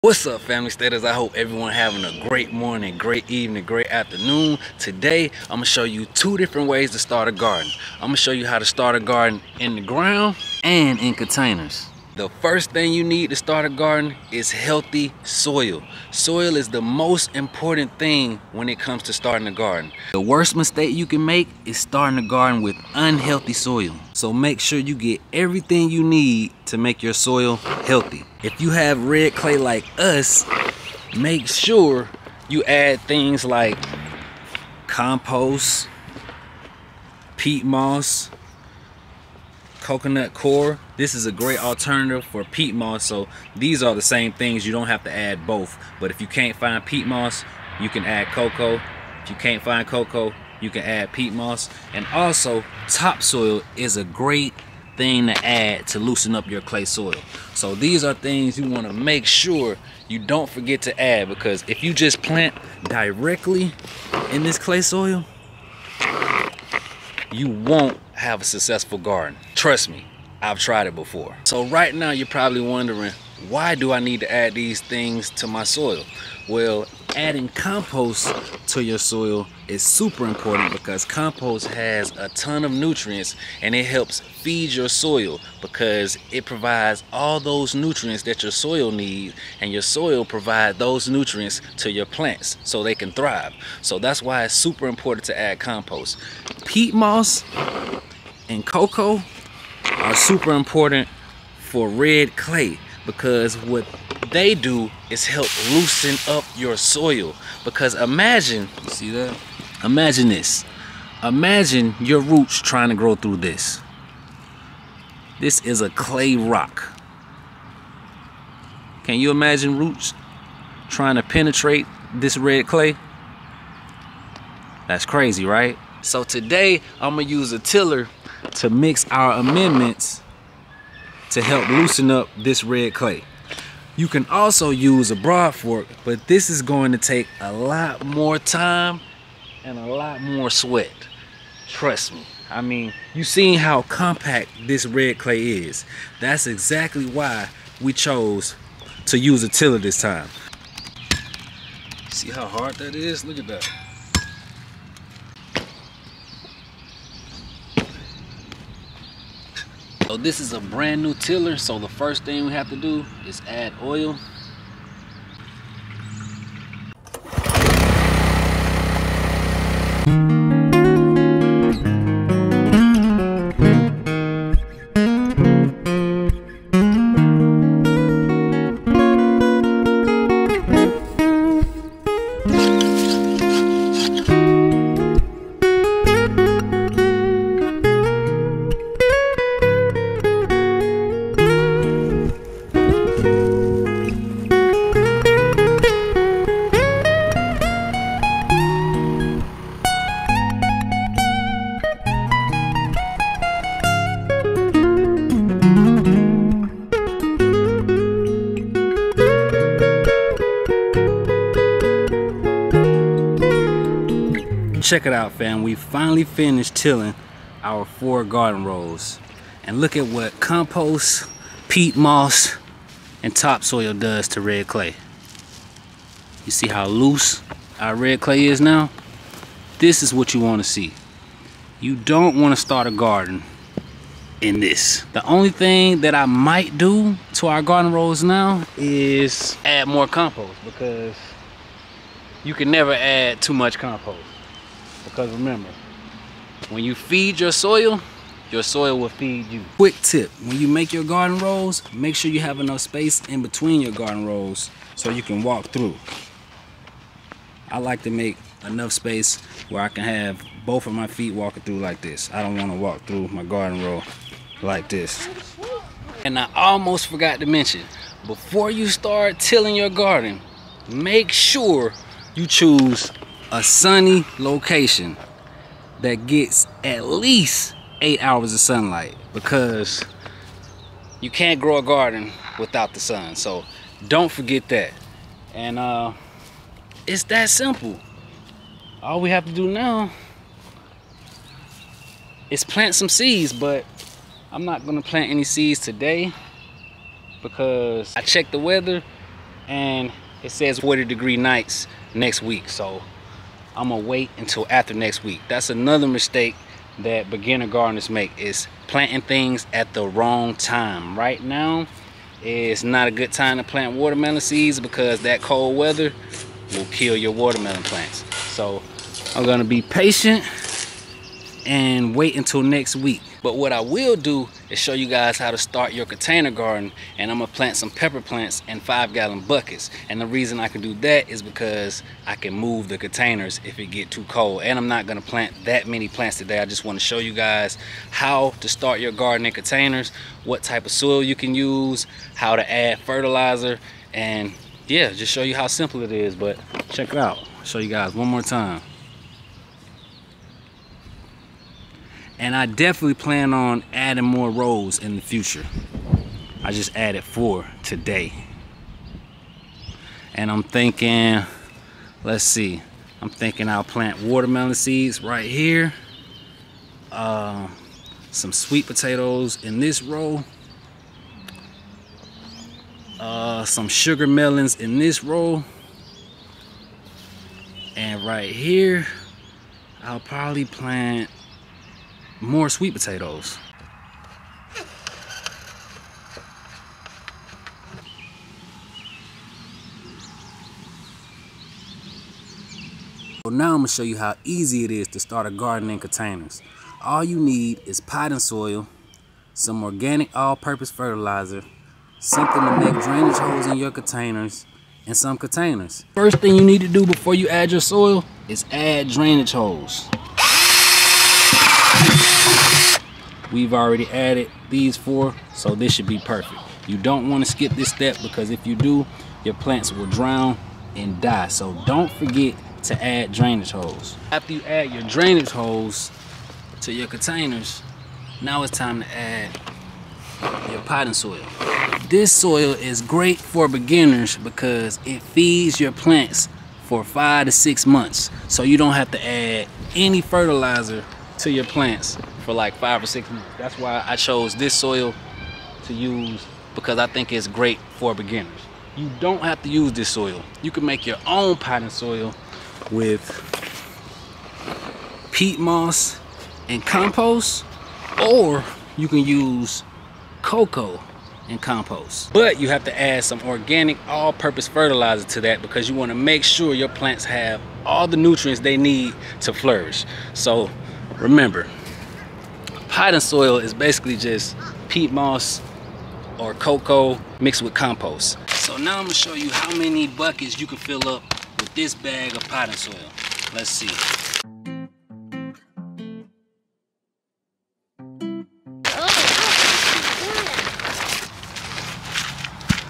What's up, family status? I hope everyone having a great morning, great evening, great afternoon. Today I'm gonna show you two different ways to start a garden. I'm gonna show you how to start a garden in the ground and in containers. The first thing you need to start a garden is healthy soil. Soil is the most important thing when it comes to starting a garden. The worst mistake you can make is starting a garden with unhealthy soil. So make sure you get everything you need to make your soil healthy. If you have red clay like us, make sure you add things like compost, peat moss, coconut coir. This is a great alternative for peat moss. So these are the same things. You don't have to add both. But if you can't find peat moss, you can add cocoa. If you can't find cocoa, you can add peat moss. And also, topsoil is a great thing to add to loosen up your clay soil. So these are things you want to make sure you don't forget to add, because if you just plant directly in this clay soil, you won't have a successful garden. Trust me, I've tried it before. So right now you're probably wondering, why do I need to add these things to my soil? Well, adding compost to your soil is super important, because compost has a ton of nutrients and it helps feed your soil, because it provides all those nutrients that your soil needs, and your soil provides those nutrients to your plants so they can thrive. So that's why it's super important to add compost. Peat moss and cocoa are super important for red clay, because what they do is help loosen up your soil. Because imagine, you see that? Imagine this. Imagine your roots trying to grow through this. This is a clay rock. Can you imagine roots trying to penetrate this red clay? That's crazy, right? So today I'm gonna use a tiller to mix our amendments to help loosen up this red clay. You can also use a BROADFORK, but this is going to take a lot more time and a lot more sweat. Trust me. I mean, you seen how compact this red clay is. That's exactly why we chose to use a tiller this time. See how hard that is? Look at that. So this is a brand new tiller, so the first thing we have to do is add oil. Check it out, fam. We finally finished tilling our 4 garden rows. And look at what compost, peat moss, and topsoil does to red clay. You see how loose our red clay is now? This is what you want to see. You don't want to start a garden in this. The only thing that I might do to our garden rows now is add more compost, because you can never add too much compost. Because remember, when you feed your soil will feed you. Quick tip, when you make your garden rows, make sure you have enough space in between your garden rows so you can walk through. I like to make enough space where I can have both of my feet walking through like this. I don't want to walk through my garden row like this. And I almost forgot to mention, before you start tilling your garden, make sure you choose a sunny location that gets at least 8 hours of sunlight, because you can't grow a garden without the sun. So don't forget that. And it's that simple. All we have to do now is plant some seeds, but I'm not gonna plant any seeds today because I checked the weather and it says 40-degree nights next week. So I'm gonna wait until after next week. That's another mistake that beginner gardeners make, is planting things at the wrong time. Right now is not a good time to plant watermelon seeds because that cold weather will kill your watermelon plants. So I'm gonna be patient and wait until next week. But what I will do is show you guys how to start your container garden, and I'm gonna plant some pepper plants in 5-gallon buckets. And the reason I can do that is because I can move the containers if it get too cold. And I'm not gonna plant that many plants today. I just want to show you guys how to start your garden in containers, what type of soil you can use, how to add fertilizer, and yeah, just show you how simple it is. But check it out, I'll show you guys one more time. And I definitely plan on adding more rows in the future. I just added 4 today. And I'm thinking, let's see, I'm thinking I'll plant watermelon seeds right here. Some sweet potatoes in this row. Some sugar melons in this row. And right here, I'll probably plant more sweet potatoes. So now I'm gonna show you how easy it is to start a garden in containers. All you need is potting soil, some organic all-purpose fertilizer, something to make drainage holes in your containers, and some containers. First thing you need to do before you add your soil is add drainage holes. We've already added these 4, so this should be perfect. You don't want to skip this step because if you do, your plants will drown and die. So don't forget to add drainage holes. After you add your drainage holes to your containers, now it's time to add your potting soil. This soil is great for beginners because it feeds your plants for 5 to 6 months. So you don't have to add any fertilizer to your plants for like 5 or 6 months. That's why I chose this soil to use, because I think it's great for beginners. You don't have to use this soil. You can make your own potting soil with peat moss and compost, or you can use cocoa and compost. But you have to add some organic all-purpose fertilizer to that because you want to make sure your plants have all the nutrients they need to flourish. So remember, potting soil is basically just peat moss or cocoa mixed with compost. So now I'm gonna show you how many buckets you can fill up with this bag of potting soil. Let's see.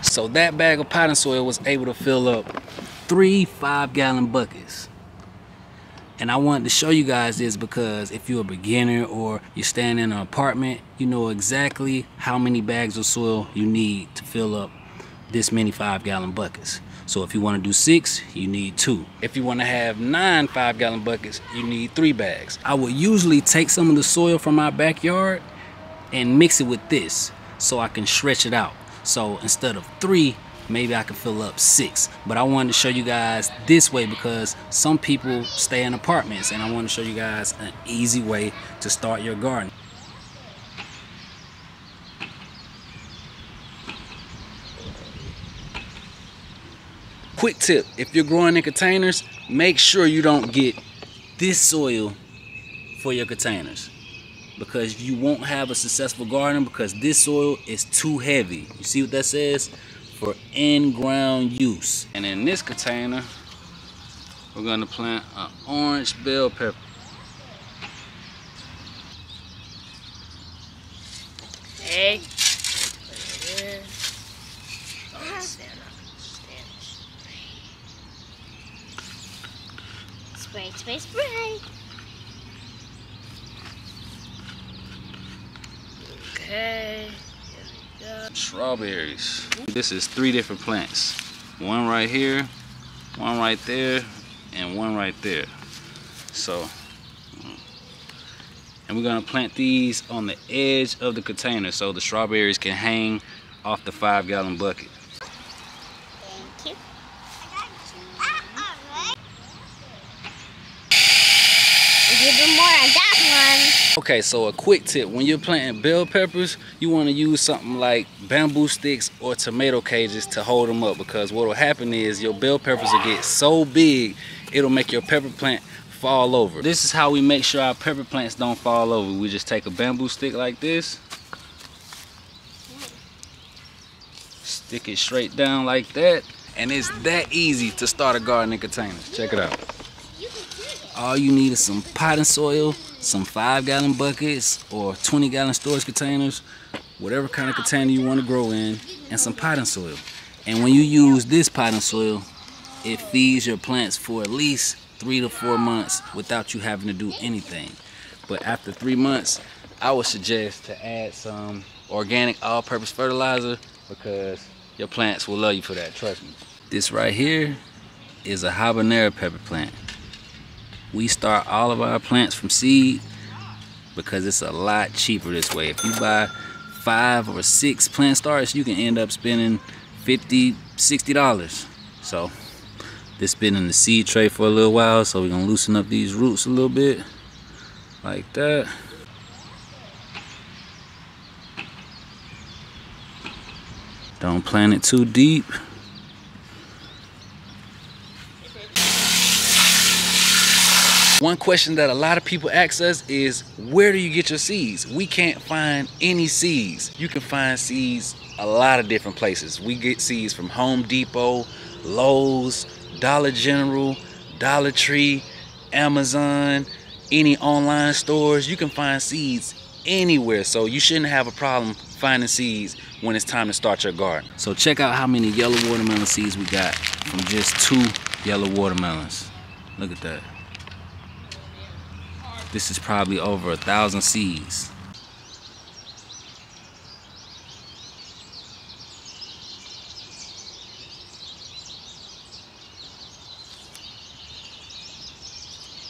So that bag of potting soil was able to fill up 3 5-gallon buckets. And I wanted to show you guys this because if you're a beginner or you're staying in an apartment, you know exactly how many bags of soil you need to fill up this many 5-gallon buckets. So if you want to do 6, you need 2. If you want to have 9 5-gallon buckets, you need 3 bags. I would usually take some of the soil from my backyard and mix it with this so I can stretch it out. So instead of 3, maybe I can fill up 6. But I wanted to show you guys this way because some people stay in apartments, and I want to show you guys an easy way to start your garden. Quick tip, if you're growing in containers, make sure you don't get this soil for your containers, because you won't have a successful garden because this soil is too heavy. You see what that says? For in-ground use. And in this container, we're gonna plant an orange bell pepper. Hey. Spray, spray, spray. Okay. Strawberries. This is 3 different plants. One right here, one right there, and one right there. So, and we're gonna plant these on the edge of the container so the strawberries can hang off the 5-gallon bucket. Thank Okay, so a quick tip, when you're planting bell peppers, you want to use something like bamboo sticks or tomato cages to hold them up, because what will happen is your bell peppers will get so big, it'll make your pepper plant fall over. This is how we make sure our pepper plants don't fall over. We just take a bamboo stick like this, stick it straight down like that, and it's that easy to start a garden in containers. Check it out. All you need is some potting soil, some 5-gallon buckets or 20-gallon storage containers, whatever kind of container you want to grow in, and some potting soil. And when you use this potting soil, it feeds your plants for at least 3 to 4 months without you having to do anything. But after 3 months, I would suggest to add some organic all-purpose fertilizer, because your plants will love you for that, trust me. This right here is a habanero pepper plant. We start all of our plants from seed because it's a lot cheaper this way. If you buy 5 or 6 plant starts, you can end up spending $50, $60. So this been in the seed tray for a little while, so we're gonna loosen up these roots a little bit, like that. Don't plant it too deep. One question that a lot of people ask us is, where do you get your seeds? We can't find any seeds. You can find seeds a lot of different places. We get seeds from Home Depot, Lowe's, Dollar General, Dollar Tree, Amazon, any online stores. You can find seeds anywhere, so you shouldn't have a problem finding seeds when it's time to start your garden. So check out how many yellow watermelon seeds we got from just 2 yellow watermelons. Look at that. This is probably over 1,000 seeds.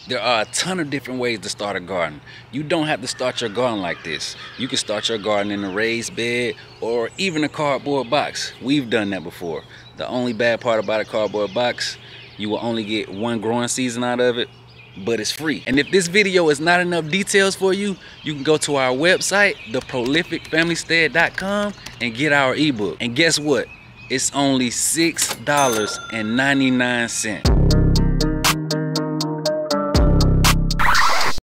There are a ton of different ways to start a garden. You don't have to start your garden like this. You can start your garden in a raised bed or even a cardboard box. We've done that before. The only bad part about a cardboard box, you will only get 1 growing season out of it, but it's free. And if this video is not enough details for you, you can go to our website, theprolificfamilystead.com, and get our ebook. And guess what? It's only $6.99.